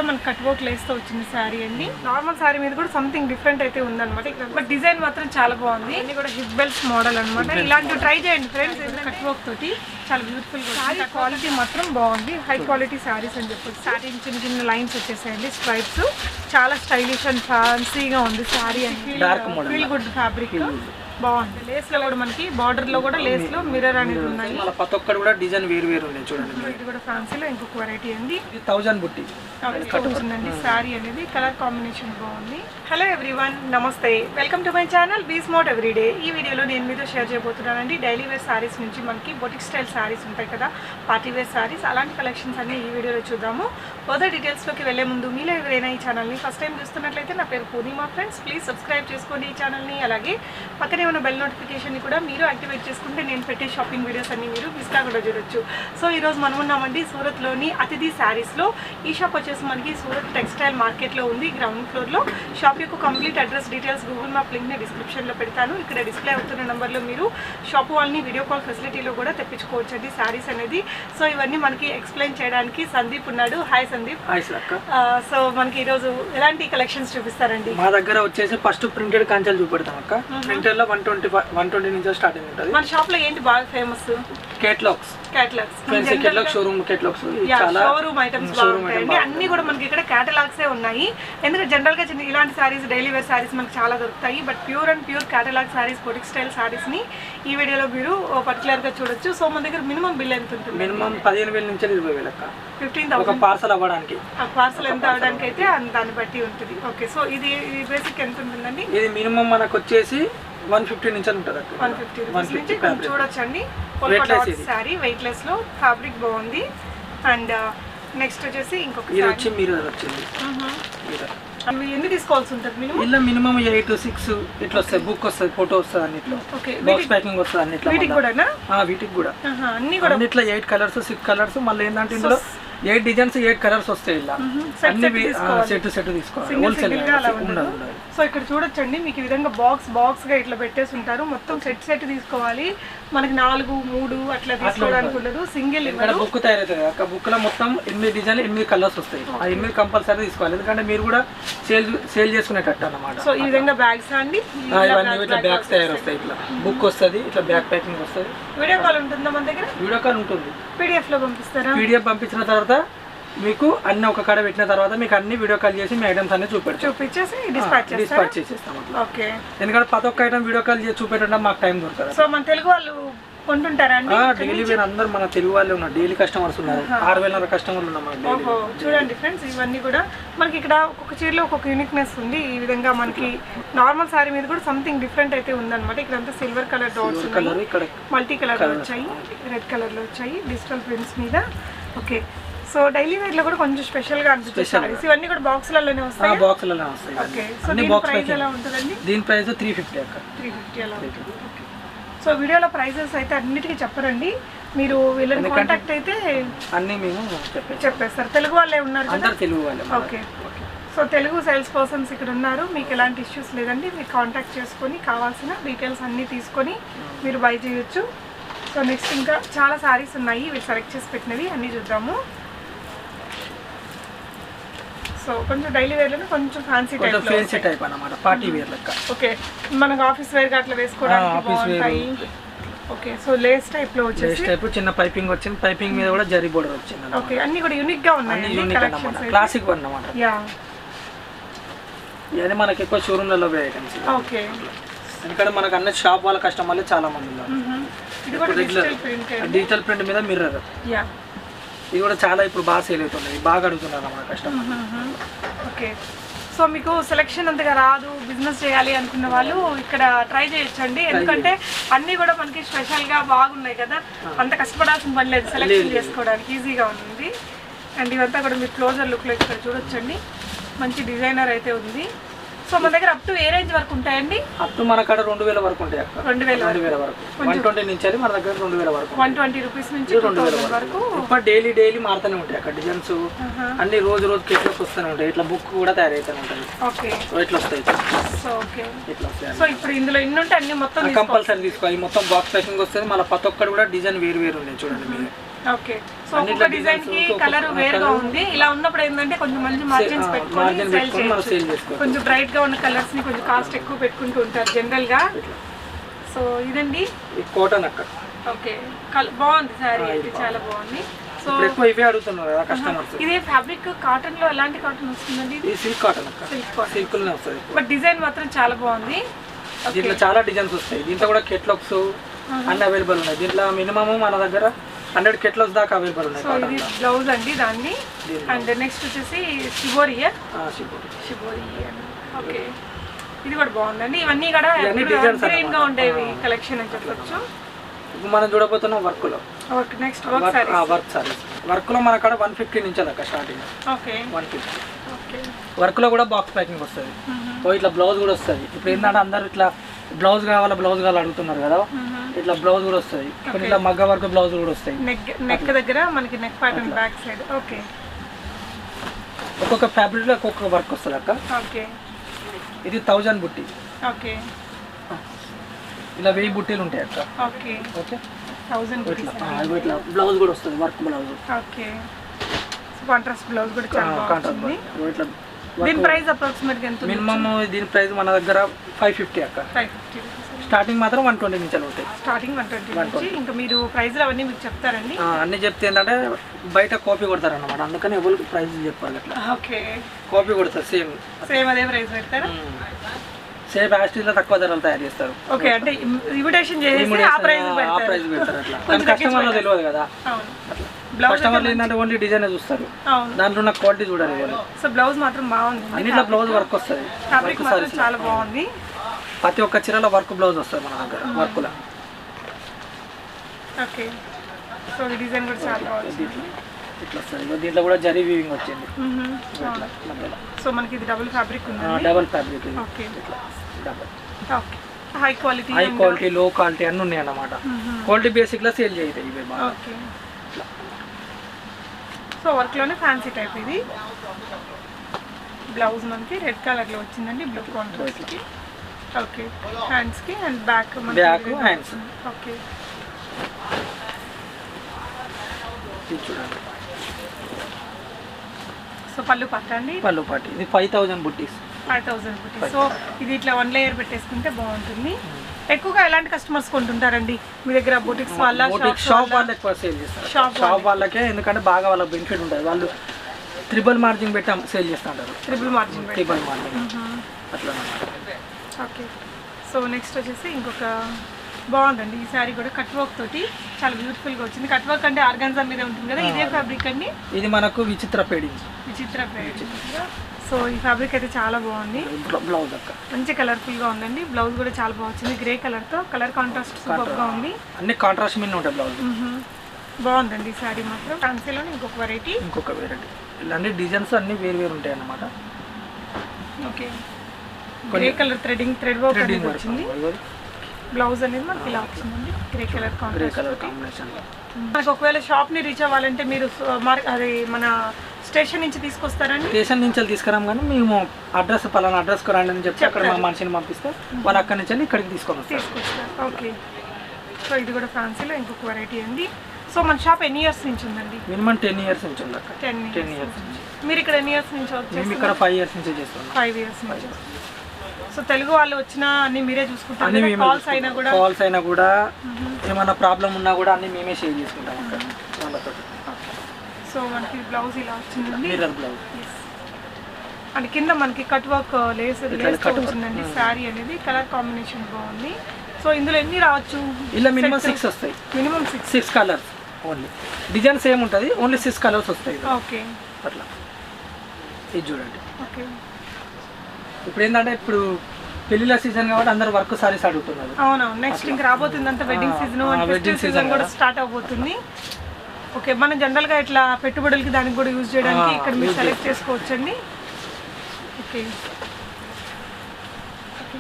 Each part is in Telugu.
మన కట్ వర్క్ లేస్ తో వచ్చిన శారీ అండి. నార్మల్ శారీ మీద కూడా సంథింగ్ డిఫరెంట్ అయితే ఉందన్నమాట. బట్ డిజైన్ మాత్రం చాలా బాగుంది. అన్ని కూడా హిప్ బెల్ట్స్ మోడల్ అనమాట. ఇలాంటివి ట్రై చేయండి ఫ్రెండ్స్. కట్ వర్క్ తోటి చాలా బ్యూటిఫుల్ గా ఉంది. క్వాలిటీ మాత్రం బాగుంది. హై క్వాలిటీ శారీస్ అని చెప్పొచ్చు. శారీ చిన్న చిన్న లైన్స్ వచ్చేసాయండి, స్ట్రైప్స్. చాలా స్టైలిష్ అండ్ ఫ్యాన్సీగా ఉంది శారీ అండి. ఫీల్ గుడ్ ఫ్యాబ్రిక్ బాగుంది. లేస్ లో కూడా మనకి బార్డర్ లో కూడా లేస్ లో మిర్రర్ అనేది ఉన్నాయి. ప్రతి ఒక్కటి కూడా డిజైన్ వేరు వేరు ఉన్నాయి చూడండి. ఇది కూడా ఫ్యాన్సీలో ఇంకొక వెరైటీ అండి. 1000 బుట్టి ఉందండి. శారీ అనేది కలర్ కాంబినేషన్ బాగుంది. హలో ఎవ్రీవన్, నమస్తే, welcome to my channel be smart everyday. ఈ వీడియోలో నేను మీతో షేర్ చేయబోతున్నానండి డైలీ వేర్ శారీస్ నుంచి మనకి బొటిక్ స్టైల్ శారీస్ ఉంటాయి కదా, పార్టీ వేర్ శారీస్, అలాంటి కలెక్షన్స్ అన్ని ఈ వీడియోలో చూద్దాము. ఫర్దర్ డీటెయిల్స్లోకి వెళ్లే ముందు మీలో ఎవరైనా ఈ ఛానల్ని ఫస్ట్ టైం చూస్తున్నట్లయితే నా పేరు పూర్ణిమా ఫ్రెండ్స్. ప్లీజ్ సబ్స్క్రైబ్ చేసుకోండి ఈ ఛానల్ని. అలాగే పక్కనే ఉన్న బెల్ నోటిఫికేషన్ని కూడా మీరు యాక్టివేట్ చేసుకుంటే నేను పెట్టే షాపింగ్ వీడియోస్ అన్ని మీరు మిస్ కాకుండా చూడొచ్చు. సో ఈరోజు మనం ఉన్నామండి సూరత్లోని అతిథి శారీస్లో. ఈ షాప్ వచ్చేసి మనకి సూరత్ టెక్స్టైల్ మార్కెట్లో ఉంది, గ్రౌండ్ ఫ్లోర్లో. షాప్ యొక్క complete address details Google map లింక్ని డిస్క్రిప్షన్లో పెడతాను. ఇక్కడ డిస్ప్లే అవుతున్న నెంబర్లో మీరు షాప్ వాళ్ళని వీడియో కాల్ ఫెసిలిటీలో కూడా తెప్పించుకోవచ్చు అండి శారీస్ అనేది. సో ఇవన్నీ మనకి ఎక్స్ప్లెయిన్ చేయడానికి సందీప్ ఉన్నాడు. హాయ్ సందీప్. హాయ్ అక్క. సో మనకి ఈరోజు ఎలాంటి కలెక్షన్స్ చూపిస్తారండి? మా దగ్గర వచ్చేసి ఫస్ట్ ప్రింటెడ్ కాంచాలు చూపెడతాం అక్క. ప్రింటెడ్ లో 120 నుంచి స్టార్టింగ్ ఉంటుంది. మన షాప్ లో ఏంటి బాగా famous? Catalogues showroom catalogues showroom items బాగుంటాయండి. అన్ని కూడా మనకి ఇక్కడ కేటలాగ్సే ఉన్నాయి. ఎందుకంటే జనరల్ గా ఇలాంటి సారీస్ డైలీ వేర్ సారీస్ మనకి చాలా దొరుకుతాయి. But pure and pure catalogue saris, boutique style saris ని ఈ వీడియోలో మీరు పర్టికులర్ గా చూడొచ్చు. సో మన దగ్గర మినిమం బిల్ ఎంత ఉంటుంది? మినిమం 15,000 నుంచి 20,000 అక్క. 15,000 పార్సల్ అవ్వడానికి. ఆ పార్సల్ ఎంత అవ్వడానికి అయితే దాన్ని బట్టి ఉంటుంది. ఓకే, సో ఇది బేసిక్ ఎంత ఉంటుందండి? ఇది మినిమం మనకు వచ్చేసి 150 నుంచి ఉంటుంది. 150 నుంచి చూడొచ్చండి. సారీ వెయిట్ లెస్ లో ఫ్యాబ్రిక్ బాగుంది. అండ్ నెక్స్ట్ వచ్చేసి ఇంకొక మిర్రర్ వచ్చింది. ఎన్ని తీసుకోవాల్సి ఉంటుంది? ఇలా మినిమం 8 to 6 ఇట్లా వస్తాయి. బుక్ వస్తుంది, ఫోటో వస్తుంది, అన్నిట్లో బాక్స్ ప్యాకింగ్ వస్తుంది, అన్నిట్లో. వీటికి కూడా అన్ని కూడా అన్నిట్లో 8 కలర్స్ 6 కలర్స్. మళ్ళీ ఏంటంటే ఇందులో 8 డిజైన్స్ 8 కలర్స్ వస్తాయి. ఇలా అన్ని సెట్ తీసుకోవాలి. సో ఇక్కడ చూడొచ్చండి, మీకు ఈ విధంగా బాక్స్ గా ఇట్లా పెట్టేసి ఉంటారు. మొత్తం సెట్ తీసుకోవాలి. మనకి 4, 3 అట్లా తీసుకోవడానికి ఉండదు. సింగిల్ బుక్ తయారవుతుంది అక్క. బుక్ లో మొత్తం 8 డిజైన్లు 8 కలర్స్ వస్తాయి. ఆ 8 కంపల్సరీ తీసుకోవాలి. ఎందుకంటే మీరు కూడా సేల్ చేసుకునేటట్టు అన్నమాట. సో ఈ విధంగా బ్యాగ్స్ అండి, ఇవన్నీ ఇట్లా బ్యాగ్స్ తయారు వస్తాయి. ఇట్లా బుక్ వస్తుంది, ఇట్లా బ్యాగ్ ప్యాకింగ్ వస్తుంది. వీడియో కాల్ ఉంటుందా మన దగ్గర? వీడియో కాల్ ఉంటుంది. PDF లో పంపిస్తారా? PDF పంపించిన తర్వాత మీకు అన్ని ఒక కాడ పెట్టిన తర్వాత మీకు అన్ని వీడియో కాల్ చేసి మీ ఐటమ్స్ అన్ని చూపించేసి డిస్పాచ్ చేసేస్తాం. ఓకే, ఎందుకంటే ప్రతి ఒక్క ఐటమ్ వీడియో కాల్ చేసి చూపెట్టడం మాకు టైం దొరకదు. సో మన తెలుగు వాళ్ళు కొంటుంటారా? డైలీ వేర్ అందరూ మన తెలుగు వాళ్ళే ఉన్నారు. డైలీ కస్టమర్స్ ఉన్నారు. 6,000 కస్టమర్లు ఉన్నారు. చూడండి ఫ్రెండ్స్, ఇవన్నీ కూడా మనకి ఇక్కడ ఒక్కొక్క చీరలో ఒక్కొక్క యూనిక్నెస్ ఉంది. ఈ విధంగా మనకి నార్మల్ సారీ మీద కూడా సంథింగ్ డిఫరెంట్ అయితే ఉందన్నమాట. ఇక్కడ అంతా సిల్వర్ కలర్ డాట్స్ ఉన్నాయి, మల్టీ కలర్ లో వచ్చాయి, రెడ్ కలర్ లో వచ్చాయి, డిజిటల్ ప్రింట్స్ మీద. ఓకే, సో డైలీ వేర్ లో కూడా కొంచెం స్పెషల్ గా అనిపిస్తాయి సారీస్. ఇవన్నీ కూడా బాక్స్లలోనే వస్తాయి. బాక్స్లలో వస్తాయి. ఓకే, సో దీని ప్రైస్ ఎలా ఉంటుందండి? దీని ప్రైస్ 350 అక్క. 350 అలా ఉంటుంది. ఓకే, సో వీడియోలో ప్రైజెస్ అయితే అన్నిటికీ చెప్పరండి. మీరు వీళ్ళని కాంటాక్ట్ అయితే అన్ని మేము చెప్పేస్తారు. తెలుగు వాళ్ళే ఉన్నారు కదా? తెలుగు వాళ్ళే. Okay, so Telugu sales persons ఇక్కడ ఉన్నారు. మీకు ఎలాంటి ఇష్యూస్ లేదండి. మీరు కాంటాక్ట్ చేసుకొని కావాల్సిన డీటెయిల్స్ అన్నీ తీసుకొని మీరు బై చేయొచ్చు. సో నెక్స్ట్ ఇంకా చాలా సారీస్ ఉన్నాయి. వీళ్ళు సెలెక్ట్ చేసి పెట్టినవి అన్నీ చూద్దాము. సో కొంచెం డైలీ వేర్ లో కొంచెం ఫ్యాన్సీ టైప్ అన్నమాట, పార్టీ వేర్ లెక్క. ఓకే, మనకు ఆఫీస్ వేర్ గా అట్లా వేసుకోవడానికి బాగుంటాయి. ఓకే, సో లేస్ టైప్ లో వచ్చేసి చిన్న పైపింగ్ వచ్చింది. పైపింగ్ మీద కూడా జరీ బోర్డర్ వచ్చింది. ఓకే, అన్ని కూడా యూనిక్ గా ఉన్నాయి. క్లాసిక్ అన్నమాట. యా, ఇవన్నీ మనకి ఎక్కువ షోరూమ్లలో ఐటమ్స్. ఓకే, ఎందుకంటే మనకు అన్ని షాప్ వాళ్ళ కస్టమర్లు చాలా మంది ఉన్నారు. డిజిటల్ ప్రింట్ మీద మిర్రర్. యా, ఇది కూడా చాలా ఇప్పుడు బాగా సేల్ అవుతుంది. బాగా అడుగుతున్నారు మన కస్టమర్. ఓకే, సో మీకు సెలెక్షన్ అంతగా రాదు, బిజినెస్ చేయాలి అనుకున్న వాళ్ళు ఇక్కడ ట్రై చేయొచ్చండి. ఎందుకంటే అన్నీ కూడా మనకి స్పెషల్గా బాగున్నాయి కదా, అంత కష్టపడాల్సిన పని లేదు. సెలెక్షన్ చేసుకోవడానికి ఈజీగా ఉంది. అండ్ ఇవంతా కూడా మీరు క్లోజర్ లుక్లో ఇక్కడ చూడొచ్చండి. మంచి డిజైనర్ అయితే ఉంది. సో మన దగ్గర అప్ టు ఏ రేంజ్ వరకు ఉంటాయండి? అప్ టు మన కాడ 2,000 వరకు ఉంటాయి అక్క. 2,000 వరకు 120 నుంచి అది మన దగ్గర 2,000 వరకు. 120 రూపీస్ నుంచి 2,000 వరకు. ఇప్పుడు డైలీ మారుతూనే ఉంటాయి అక్కడ డిజైన్స్. అన్ని రోజు కేటలాగ్స్ వస్తూనే ఉంటాయి. ఇట్లా బుక్ కూడా తయారైతూనే ఉంటుంది. ఓకే, సో ఇట్లా వస్తాయి. సో ఓకే, ఇట్లా వస్తాయి. సో ఇప్పుడు ఇందులో ఇన్ని ఉంటాయి, అన్ని మొత్తం కంపల్సరీ తీసుకోవాలి. మొత్తం బాక్స్ ప్యాకింగ్ వస్తుంది. మళ్ళీ ప్రతి ఒక్కటి కూడా డిజైన్ వేరు ఉన్నాయి చూడండి. మీరు ఓకే. సో ఒక్కొక్క డిజైన్ కి కలర్ వేరుగా ఉంది. ఇలా ఉన్నప్పుడు ఏంటంటే కొంచెం మంచి మార్జిన్స్ పెట్టుకొని సేల్ చేయొచ్చు. కొంచెం బ్రైట్ గా ఉన్న కలర్స్ ని కొంచెం కాస్ట్ ఎక్కువ పెట్టుకుంటూ ఉంటారు జనరల్ గా. సో ఇదండి కాటన్ అక్క. ఓకే, బాగుంది సారీ అయితే, చాలా బాగుంది. సో ఎక్కువ ఇవే అడుగుతున్నారు కదా కస్టమర్స్. ఇదే ఫ్యాబ్రిక్ కాటన్ లో ఎలాంటి కాటన్ వస్తుందండి? ఇది సిల్క్ కాటన్ అక్క. సిల్క్ లోనే వస్తుంది. బట్ డిజైన్ మాత్రం చాలా బాగుంది. దీంట్లో చాలా డిజైన్స్ వస్తాయి. దీంట్లో కూడా కెట్లాగ్స్ అన్ని అవైలబుల్ ఉన్నాయి. దీంట్లో మినిమం మన దగ్గర 100 కెట్లాగ్స్ దాకా అవైలబుల్ ఉన్నాయి. సో ఇది బ్లౌజ్ అండి దాన్ని. అండ్ నెక్స్ట్ వచ్చేసి షిబోరి. ఓకే, ఇది కూడా బాగుందండి. ఇవన్నీ కూడా గ్రీన్ గా ఉండేవి కలెక్షన్ అని చెప్పొచ్చు. మనం చూడబోతున్నాం వర్క్ లో. Next work saris. వర్క్ లో మన కాడ 150 నుంచి దాకా స్టార్టింగ్. ఓకే, 150. వర్క్ లో కూడా బాక్స్ ప్యాకింగ్ వస్తుంది. ఇట్లా బ్లౌజ్ కూడా వస్తుంది. ఇప్పుడు ఏంటంటే అందరు ఇట్లా బ్లౌజ్ కావాలి అడుగుతున్నారు కదా, ఇట్లా బ్లౌజ్ కూడా వస్తుంది. కొన్ని ఇట్లా మగ్గ వర్క్ బ్లౌజ్ కూడా వస్తాయి. నెక్ దగ్గర మనకి neck pattern back side. Okay, ఒక్కొక్క ఫ్యాబ్రిక్ లో ఒక్కొక్క వర్క్ వస్తుంది అక్క. ఓకే, ఇది 1000 బుట్టి. ఓకే, ఇలా 1000 బుట్టీలు ఉంటాయి అక్క. ఓకే ఓకే, 1000 ఇట్లా బ్లౌజ్ కూడా వస్తుంది, work blouse. Okay, contrast blouse కూడా చాలా బాగుంది. ఇట్లా దీని ప్రైస్ అప్రాక్సిమేట్గా ఎంత? మినిమం దీని ప్రైస్ మన దగ్గర 550 అక్క. 550. స్టార్టింగ్ మాత్రం 120 నుంచి ఉంటాయి. స్టార్టింగ్ 120 నుంచి. ఇంకా మీరు ప్రైస్లు అవన్నీ మీకు చెప్తారండి? అన్నీ చెప్తే ఏంటంటే బయట కాపీ కొడతారు అన్నమాట, అందుకని ఎవరికి ప్రైస్ చెప్పాలి అట్లా. ఓకే, కాపీ కొడతారు సేమ్ అదే ప్రైస్ పెడతారా? సేమ్ యాస్టీలో తక్కువ ధరలు తయారు చేస్తారు. ఓకే, అంటే ఇమిటేషన్ చేసి ఆ ప్రైస్ పెడతారు అట్లా. కానీ కస్టమర్లో తెలియదు కదా. కస్టమర్లు ఏంటంటే ఓన్లీ డిజైన్ చూస్తారు, దాంట్లో ఉన్న క్వాలిటీ చూడాలి. సో బ్లౌజ్ మాత్రం బాగుంది. అన్నిట్లో బ్లౌజ్ వర్క్ వస్తుంది. ఫ్యాబ్రిక్ మాత్రం చాలా బాగుంది. ప్రతి ఒక్క చీరలో వర్క్ బ్లౌజ్ వస్తుంది మన దగ్గర వర్క్లో. ఓకే, సో ఈ డిజైన్ కూడా చాలా బాగుంది. ఇట్లా వస్తుంది. దీంట్లో కూడా జరీ వీవింగ్ వచ్చింది. సో మనకి ఇది డబుల్ ఫ్యాబ్రిక్ ఉంది. Double fabric. Okay, double. Okay, high quality లో క్వాలిటీ అన్నీ ఉన్నాయి అన్నమాట. క్వాలిటీ బేసిక్ లో సేల్ చేయాలి ఇవి బాగా. ఓకే, సో వర్క్ లోనే ఫ్యాన్సీ టైప్. ఇది బ్లౌజ్ మనకి రెడ్ కలర్ లో వచ్చిందండి, బ్లూ కాంట్రాస్ట్ కి. ఓకే, హ్యాండ్స్ కి అండ్ బ్యాక్ హ్యాండ్స్. ఓకే, చూడండి. సో పళ్ళు పాట అండి. పళ్ళు పాట ఇది 5000 బుట్టీస్. 5000 బుట్టీస్. సో ఇది ఇట్లా 1 లేయర్ పెట్టేసుకుంటే బాగుంటుంది. ఎక్కువగా ఎలాంటి కస్టమర్స్ కొంటుంటారండి మీ దగ్గర? బుటిక్స్ వాళ్ళ, షాప్ వాళ్ళకి ఎక్కువ సేల్ చేస్తారు. షాప్ వాళ్ళకే, ఎందుకంటే బాగా వాళ్ళకి బెనిఫిట్ ఉంటుంది. వాళ్ళు ట్రిపుల్ మార్జిన్ పెట్టి సేల్ చేస్తుంటారు. ట్రిపుల్ మార్జిన్ అట్లా. ఓకే, సో నెక్స్ట్ వచ్చేసి ఇంకొక బాగుందండి ఈ శారీ కూడా. కట్ వర్క్ తోటి చాలా బ్యూటిఫుల్గా వచ్చింది. కట్ వర్క్ అంటే ఆర్గాన్జా మీద ఉంటుంది కదా, ఇదే ఫ్యాబ్రిక్ అండి. ఇది మనకు విచిత్ర పేడింగ్. సో ఈ ఫ్యాబ్రిక్ అయితే చాలా బాగుంది. బ్లౌజ్ అక్క మంచి కలర్ఫుల్గా ఉందండి. బ్లౌజ్ కూడా చాలా బాగుంది, గ్రే కలర్తో. కలర్ కాంట్రాస్ట్ సూపర్గా ఉంది. అన్ని కాంట్రాస్ట్ మీద ఉంటాయి బ్లౌజ్. బాగుందండి ఈ శారీ మాత్రం. ఫ్యాన్సీలో ఇంకొక వెరైటీ. ఇలాంటి డిజైన్స్ అన్ని వేరు ఉంటాయి అన్నమాట. Okay, grey colour thread work అనేది వచ్చింది. బ్లౌజ్ అనేది మనకి ఇలా వచ్చిందండి, గ్రే కలర్ కాంబినేషన్. మనకు ఒకవేళ షాప్ని రీచ్ అవ్వాలంటే మీరు అది మన స్టేషన్ నుంచి తీసుకొస్తారండి? స్టేషన్ నుంచి తీసుకురాం, కానీ మేము అడ్రస్ పలానా అడ్రస్కి రండి అని చెప్తే అక్కడ మా మనిషిని పంపిస్తే వాళ్ళు అక్కడి నుంచి ఇక్కడికి తీసుకొస్తారు. ఓకే, సో ఇది కూడా ఫ్యాన్సీలో ఇంకొక వెరైటీ అండి. సో మన షాప్ ఎన్ని ఇయర్స్ నుంచి ఉందండి? మినిమం 10 ఇయర్స్ నుంచి ఉంది అక్క. 10 ఇయర్స్. మీరు ఇక్కడ ఎన్ని ఇయర్స్ నుంచి వచ్చారు? మేము ఇక్కడ 5 ఇయర్స్ నుంచి చేస్తున్నాం. 5 ఇయర్స్ నుంచి. సో తెలుగు వాళ్ళు వచ్చినా అన్ని మీరే చూసుకుంటారు? కాల్స్ అయినా కూడా ఏమైనా ప్రాబ్లం ఉన్నా కూడా అన్ని మేమే షేర్ చేసుకుంటాం అక్కడ వాళ్ళతో. సో మనకి బ్లౌజ్ ఇలా వచ్చిందండి, మిర్రర్ బ్లౌజ్. అండ్ కింద మనకి కట్ వర్క్ లేస్ వచ్చిందండి. శారీ అనేది కలర్ కాంబినేషన్ బాగుంది. సో ఇందులో ఎన్ని రావచ్చు? ఇలా మినిమం 6 వస్తాయి. Minimum 6 colours only. Design same ఉంటుంది, ఓన్లీ 6 కలర్స్ వస్తాయి. ఓకే, అట్లా. ఇది చూడండి. ఓకే, ఇప్పుడు ఏంటంటే ఇప్పుడు పెళ్లిళ్ళ సీజన్ కాబట్టి అందరు వర్క్ సారీస్ అడుగుతున్నారు. అవునవును, నెక్స్ట్ ఇంకా రాబోతుంది అంతా వెడ్డింగ్ సీజన్ కూడా స్టార్ట్ అవబోతుంది. ఓకే, మనం జనరల్గా ఇట్లా పెట్టుబడులకి దానికి కూడా యూజ్ చేయడానికి ఇక్కడ మీరు సెలెక్ట్ చేసుకోవచ్చండి. ఓకే,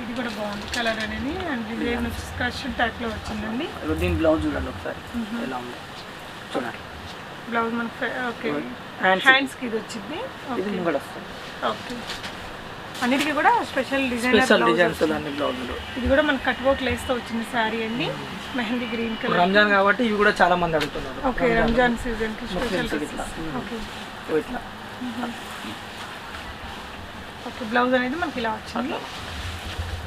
ఇది కూడా బాగుంది కలర్ అనేది. అండ్ డిజైన్ స్క్రష్ టైప్లో వచ్చిందండి. దీని బ్లౌజ్ చూడండి ఒకసారి ఎలా ఉంది చూడండి. బ్లౌజ్ మనకి ఓకే హ్యాండ్స్కి ఇది వచ్చింది. ఇది ముంగడ వస్తుంది. ఓకే, అన్నిటికీ కూడా స్పెషల్ స్పెషల్ డిజైన్స్ అన్ని బ్లౌజులు. ఇది కూడా మనకి కట్ వర్క్ లేస్ తో వచ్చిన శారీ అండి, మెహందీ గ్రీన్ కలర్. రంజాన్ కాబట్టి ఇవి కూడా చాలా మంది అడుగుతున్నారు. ఓకే, రంజాన్ సీజన్ కి స్పెషల్. ఓకే ఇట్లా ఓకే, బ్లౌజ్ అనేది మనకి ఇలా వచ్చింది.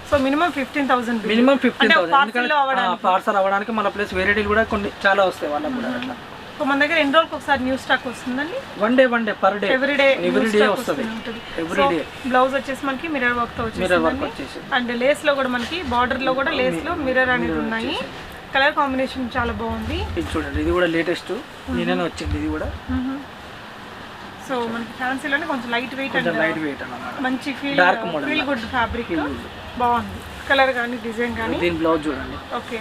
So minimum 15,000. మినిమం 15,000. పార్సల్ అవ్వడానికి మన ప్లస్ వెరైటీలు కూడా కొన్ని చాలా వస్తాయి వాళ్ళకి కూడా. అట్లా సో మన దగ్గర ఎన్ని రోజులకు ఒకసారి న్యూ స్టాక్ వస్తుందండి? One day per day everyday వస్తుంది. ఎవ్రీడే బ్లౌజ్ వచ్చేసి మనకి మిర్రర్ వర్క్ తో వచ్చేసి, అండ్ లేస్ లో కూడా మనకి బార్డర్ లో కూడా లేస్ లో మిర్రర్ అనేది ఉన్నాయి. కలర్ కాంబినేషన్ చాలా బాగుంది. ఇది చూడండి, ఇది కూడా లేటెస్ట్ నిన్ననే వచ్చింది. ఇది కూడా సో మనకి ఫ్యాన్సీలోనే కొంచెం లైట్ వెయిట్ అన్నమాట, మంచి ఫీల్ గుడ్ ఫ్యాబ్రిక్ బాగుంది. కలర్ కానీ డిజైన్ కానీ. దీని బ్లౌజ్ చూడండి. Okay,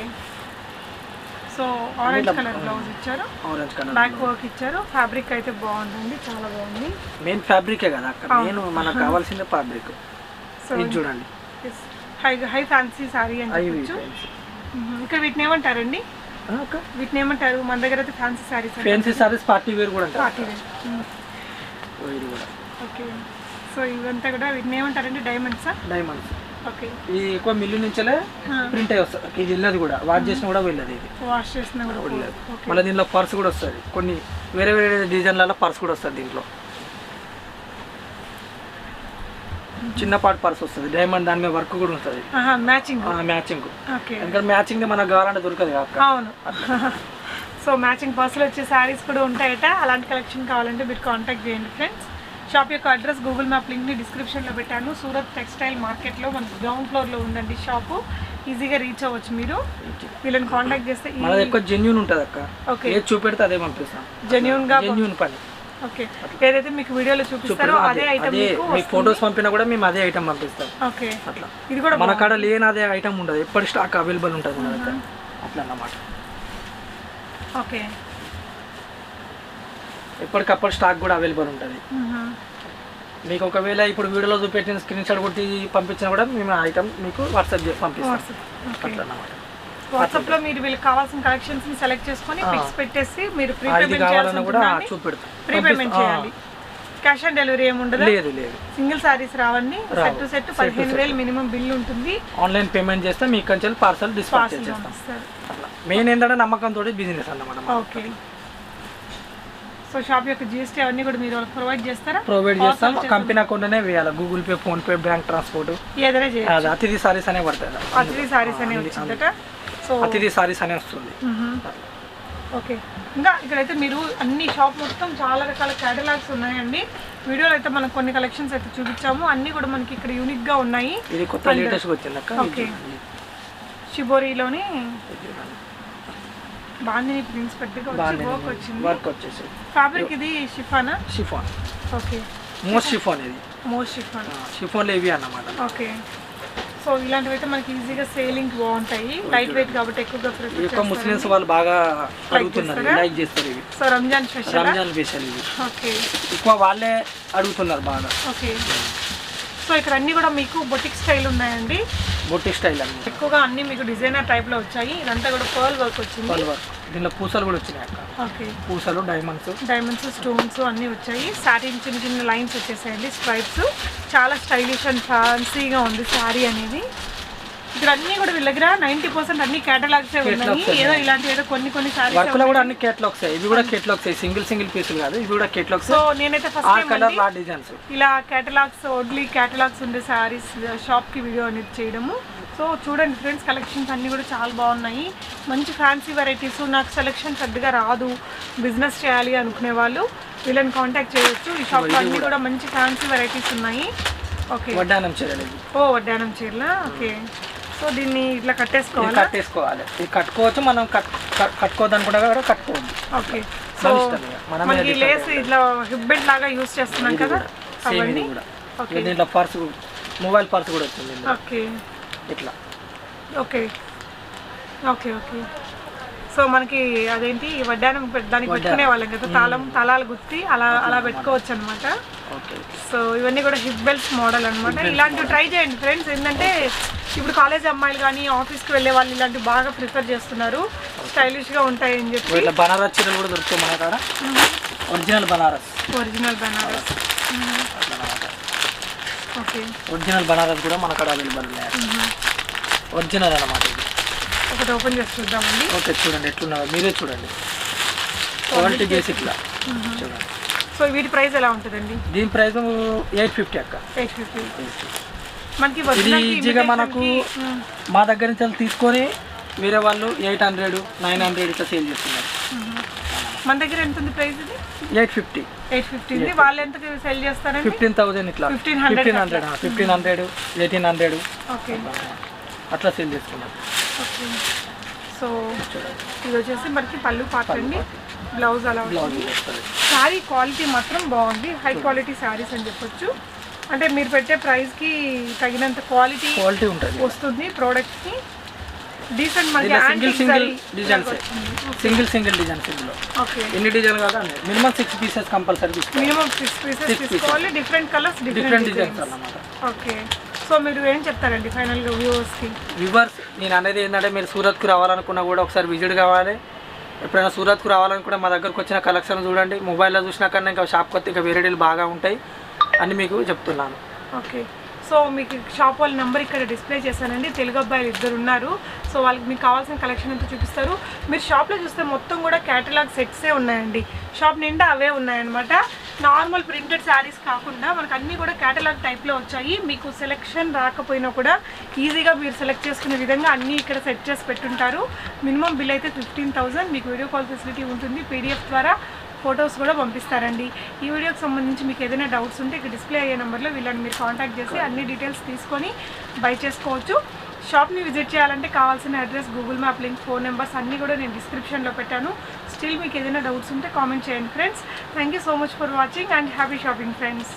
so orange colour blouse ఇచ్చారు, ఆరెంజ్ కలర్ బ్యాక్ వర్క్ ఇచ్చారు. ఫ్యాబ్రిక్ అయితే బాగుందండి, చాలా బాగుంది. మెయిన్ ఫ్యాబ్రికే కదా అక్కడ, మెయిన్ మనకు కావాల్సిందే ఫ్యాబ్రిక్. సో ఇది చూడండి, హై ఫ్యాన్సీ సారీ అని చెప్పొచ్చు. ఇక్కడ వీటిని ఏమంటారండి? వీటిని ఏమంటారు? మన దగ్గర అయితే fancy saris. Fancy saris party wear కూడా అంటారు. Party wear. ఓకే, సో ఇవంతా కూడా వీటిని ఏమంటారండి? డైమండ్సా? డైమండ్స్. ఓకే, ఇది ఎక్కువ మిల్లు నుంచే ప్రింట్ అయ్యి వస్తుంది. ఇది వెళ్ళదు కూడా, వాష్ చేసినా కూడా వెళ్ళదు. ఇది వాష్ చేసినా కూడా వెళ్ళదు. మళ్ళీ దీంట్లో పర్స్ కూడా వస్తుంది, కొన్ని వేరే వేరే డిజైన్లలో పర్స్ కూడా వస్తుంది. దీంట్లో చిన్నపాటి పర్స్ వస్తుంది, డైమండ్ దాని మీద వర్క్ కూడా ఉంటుంది. మ్యాచింగ్ ఎందుకంటే మ్యాచింగ్ మనకు కావాలంటే దొరకదు కాక. అవును. సో మ్యాచింగ్ పర్సులు వచ్చే శారీస్ కూడా ఉంటాయట. అలాంటి కలెక్షన్ కావాలంటే మీరు కాంటాక్ట్ చేయండి ఫ్రెండ్స్. షాప్ యొక్క అడ్రస్ గూగుల్ మ్యాప్ లింక్ని డిస్క్రిప్షన్లో పెట్టాను. సూరత్ టెక్స్టైల్ మార్కెట్లో మనకి గ్రౌండ్ ఫ్లోర్లో ఉందండి షాపు. ఈజీగా రీచ్ అవ్వచ్చు మీరు. వీళ్ళని కాంటాక్ట్ చేస్తే ఎక్కువ జెన్యూన్ ఉంటుంది అక్క. ఓకే, ఏది చూపెడితే అదే పంపిస్తాం. జెన్యూన్ పని. ఓకే, ఏదైతే మీకు వీడియోలో చూపిస్తారో అదే ఐటమ్ మీకు ఫొటోస్ పంపినా కూడా మేము అదే ఐటమ్ పంపిస్తాం. ఓకే, అట్లా ఇది కూడా మన కాడ లేని అదే ఐటమ్ ఉండదు, ఎప్పటి స్టాక్ అవైలబుల్ ఉంటుంది మన దగ్గర. అట్లా అన్నమాట. ఓకే, ఎప్పటికప్పుడు స్టాక్ కూడా అవైలబుల్ ఉంటుంది. మీకు ఒకవేళ ఇప్పుడు వీడియోలో చూపెట్టిన స్క్రీన్ షాట్ కొట్టి పంపించినా కూడా మేము ఐటమ్ మీకు వాట్సాప్ పంపిస్తాం. అట్లా అన్నమాట. వాట్సాప్లో మీరు వీళ్ళకి కావాల్సిన కలెక్షన్స్ ని సెలెక్ట్ చేసుకొని పిక్స్ పెట్టేసి మీరు ప్రీ పేమెంట్ చేయాలి. క్యాష్ ఆన్ డెలివరీ ఏమి ఉండదు. లేదు. సింగిల్ సారీస్ రావండి. Set to set 15,000 minimum bill ఉంటుంది. ఆన్లైన్ పేమెంట్ చేస్తే మీకు కొంచెం పార్సల్ డిస్పాచ్ చేస్తాం. అట్లా మెయిన్ ఏంటంటే నమ్మకంతో బిజినెస్ అన్నమాట. ఓకే, సో షాప్ యొక్క జిఎస్టీ అవన్నీ కూడా మీరు ప్రొవైడ్ చేస్తారా? ప్రొవైడ్ చేస్తాం. కంపెనీ అకౌంట్లోనే వేయాలి. Google pay, phone pay, bank transport ఏదైనా చేయాలి. అతిథి సారీస్ అనే పడుతుంది. అతిథి సారీస్ అనే వచ్చిందట. సో అతిథి సారీస్ అనే వస్తుంది. ఓకే, ఇంకా ఇక్కడైతే మీరు అన్ని షాప్ మొత్తం చాలా రకాల క్యాటలాగ్స్ ఉన్నాయండి. వీడియోలో అయితే మనం కొన్ని కలెక్షన్స్ అయితే చూపించాము. అన్ని కూడా మనకి ఇక్కడ యూనిక్ గా ఉన్నాయి. ఇది కొత్త లేటెస్ట్ వచ్చింది అక్క. ఓకే, షిబోరీలోనే బాందిని ప్రింట్స్ పెద్దగా వచ్చింది. వర్క్ వచ్చేసి ఫ్యాబ్రిక్ ఇది షిఫాన్. Okay, most chiffon. ఇది మోస్ట్ షిఫాన్. షిఫాన్ ఇవి అన్నమాట. ఓకే, సో ఇలాంటివి అయితే మనకి ఈజీగా సేలింగ్ బాగుంటాయి. లైట్ వెయిట్ కాబట్టి ఎక్కువగా ప్రిఫర్ చేస్తారు. ముస్లిమ్స్ వాళ్ళు బాగా అడుగుతున్నారు, లైక్ చేస్తారు ఇవి. సో రంజాన్ స్పెషల్ ఇవి. ఓకే, ఎక్కువ వాళ్ళే అడుగుతున్నారు బాగా. ఓకే, సో ఇక్కడ అన్ని కూడా మీకు బొటిక్ స్టైల్ ఉన్నాయండి. బొటిక్ స్టైల్ అన్ని ఎక్కువగా అన్ని మీకు డిజైనర్ టైప్ లో వచ్చాయి. ఇదంతా కూడా పర్ల్ వర్క్ వచ్చింది. Pearl work. దీనిలో పూసలు కూడా వచ్చినాయి అక్క. ఓకే, పూసలు, డైమండ్స్, స్టోన్స్ అన్ని వచ్చాయి. సాటిన్ చిన్న చిన్న లైన్స్ వచ్చేసాయండి, స్ట్రైప్స్. చాలా స్టైలిష్ అండ్ ఫ్యాన్సీగా ఉంది శారీ అనేది. ఇక్కడ అన్ని కూడా వీళ్ళ దగ్గర 90% అన్ని కేటలాగ్స్ ఉన్నాయి. ఏదో ఇలాంటి ఏదో కొన్ని సారీస్ వర్క్ లో కూడా అన్ని కేటలాగ్స్. ఇవి కూడా కేటలాగ్స్, సింగిల్ పీసులు కాదు, ఇవి కూడా కేటలాగ్స్. సో నేనైతే ఫస్ట్ టైం కలర్ లా డిజైన్స్ ఇలా కేటలాగ్స్, ఓన్లీ కేటలాగ్స్ ఉండే సారీస్ షాప్ కి వీడియో అనేది చేయడము. సో చూడండి ఫ్రెండ్స్, కలెక్షన్స్ అన్నీ కూడా చాలా బాగున్నాయి. మంచి ఫ్యాన్సీ వెరైటీస్. నాకు సెలెక్షన్ పెద్దగా రాదు, బిజినెస్ చేయాలి అనుకునే వాళ్ళు వీళ్ళని కాంటాక్ట్ చేయొచ్చు. ఈ షాప్లో అన్నీ కూడా మంచి ఫ్యాన్సీ వెరైటీస్ ఉన్నాయి. ఓకే, వడ్డానం చీరలు. వడ్డానం చీరలా? ఓకే, సో దీన్ని ఇట్లా కట్టేసుకోవాలి. ఇది కట్టుకోవచ్చు, మనం కట్టుకోవద్దనుకుంటా కూడా కట్టుకోవచ్చు. ఓకే, సో మనకి లేస్ ఇట్లా హిప్ బెల్ట్ లాగా యూస్ చేస్తున్నాం కదా అవన్నీ. ఓకే, దీంట్లో పర్స్, మొబైల్ పర్స్ కూడా వచ్చింది. ఓకే, ఇట్లా. ఓకే, సో మనకి అదేంటి వడ్డానం దానికి పెట్టుకునే వాళ్ళం కదా, తలాలు గుర్తి అలా పెట్టుకోవచ్చు అనమాట. సో ఇవన్నీ కూడా హిప్ బెల్ట్స్ మోడల్ అనమాట. ఇలాంటివి ట్రై చేయండి ఫ్రెండ్స్. ఏంటంటే ఇప్పుడు కాలేజ్ అమ్మాయిలు కానీ ఆఫీస్కి వెళ్ళే వాళ్ళు ఇలాంటివి బాగా ప్రిఫర్ చేస్తున్నారు. స్టైలిష్గా ఉంటాయి అని చెప్పి. బనారస్ చీరలు కూడా దొరుకుతాయి మన కాడ. Original Banaras. Okay original Banaras కూడా మన కాడ అవైలబుల్ ఉన్నాయి. ఒరిజినల్ అన్నమాట ఇది. ఒకటి ఓపెన్ చేసి చూద్దామండి. ఓకే చూడండి ఎట్లున్నారో మీరే చూడండి. క్వాలిటీ చేసి ఇట్లా చూడండి. సో వీటి ప్రైస్ ఎలా ఉంటుందండి? దీని ప్రైస్ 850 అక్క. 850. మనకి ఇది ఈజీగా మనకు మా దగ్గర నుంచి తీసుకొని వేరే వాళ్ళు 800, 900 ఇట్లా సేల్ చేస్తున్నారు. మన దగ్గర ఎంత ఉంది ప్రైస్? ఇది 850. 850 ఉంది. వాళ్ళు ఎంతకి సేల్ చేస్తారండి? 15,000 ఇట్లా 1500, 1800 ఓకే అట్లా సేల్ చేస్తున్నారు. ఓకే సో ఇది వచ్చేసి మనకి పళ్ళు పార్ట్ అండి. బ్లౌజ్ అలా ఉంటుంది. శారీ క్వాలిటీ మాత్రం బాగుంది. హై క్వాలిటీ శారీస్ అని చెప్పొచ్చు. అంటే మీరు పెట్టే ప్రైస్కి తగినంత క్వాలిటీ ఉంటుంది వస్తుంది ప్రోడక్ట్కి. డీసెంట్ మనకి సింగిల్ డిజైన్స్ ఇందులో ఓకే ఎన్ని డిజైన్ కాదా మినిమం 6 పీసెస్ కంపల్సరీ తీసుకోవాలి. మినిమం 6 పీసెస్ తీసుకోవాలి. డిఫరెంట్ కలర్స్ డిఫరెంట్ డిజైన్స్ అన్నమాట. ఓకే సో మీరు ఏం చెప్తారండి ఫైనల్గా వ్యూవర్స్కి? వ్యూవర్స్ నేను అనేది ఏంటంటే మీరు సూరత్కు రావాలనుకున్నా కూడా ఒకసారి విజిట్ కావాలి. ఎప్పుడైనా సూరత్కు రావాలనుకుంటే మా దగ్గరకు వచ్చిన కలెక్షన్ చూడండి. మొబైల్లో చూసినా కన్నా ఇంకా షాప్కి వస్తే ఇంకా వెరైటీలు బాగా ఉంటాయి అని మీకు చెప్తున్నాను. ఓకే సో మీకు షాప్ వాళ్ళ నెంబర్ ఇక్కడ డిస్ప్లే చేశానండి. తెలుగు అబ్బాయిలు 2 ఉన్నారు. సో వాళ్ళకి మీకు కావాల్సిన కలెక్షన్ అంతా చూపిస్తారు. మీరు షాప్లో చూస్తే మొత్తం కూడా క్యాటలాగ్ సెట్సే ఉన్నాయండి. షాప్ నిండా అవే ఉన్నాయన్నమాట. నార్మల్ ప్రింటెడ్ శారీస్ కాకుండా మనకు అన్నీ కూడా క్యాటలాగ్ టైప్లో వచ్చాయి. మీకు సెలెక్షన్ రాకపోయినా కూడా ఈజీగా మీరు సెలెక్ట్ చేసుకునే విధంగా అన్నీ ఇక్కడ సెట్ చేసి పెట్టుంటారు. మినిమం బిల్ అయితే 15,000. మీకు వీడియో కాల్ ఫెసిలిటీ ఉంటుంది. పీడిఎఫ్ ద్వారా ఫొటోస్ కూడా పంపిస్తారండి. ఈ వీడియోకి సంబంధించి మీకు ఏదైనా డౌట్స్ ఉంటే ఇక్కడ డిస్ప్లే అయ్యే నెంబర్లో వీళ్ళని మీరు కాంటాక్ట్ చేసి అన్ని డీటెయిల్స్ తీసుకొని బై చేసుకోవచ్చు. షాప్ని విజిట్ చేయాలంటే కావాల్సిన address, Google map link, phone numbers అన్నీ కూడా నేను డిస్క్రిప్షన్లో పెట్టాను. స్టిల్ మీకు ఏదైనా డౌట్స్ ఉంటే కామెంట్ చేయండి friends. Thank you so much for watching and happy shopping friends.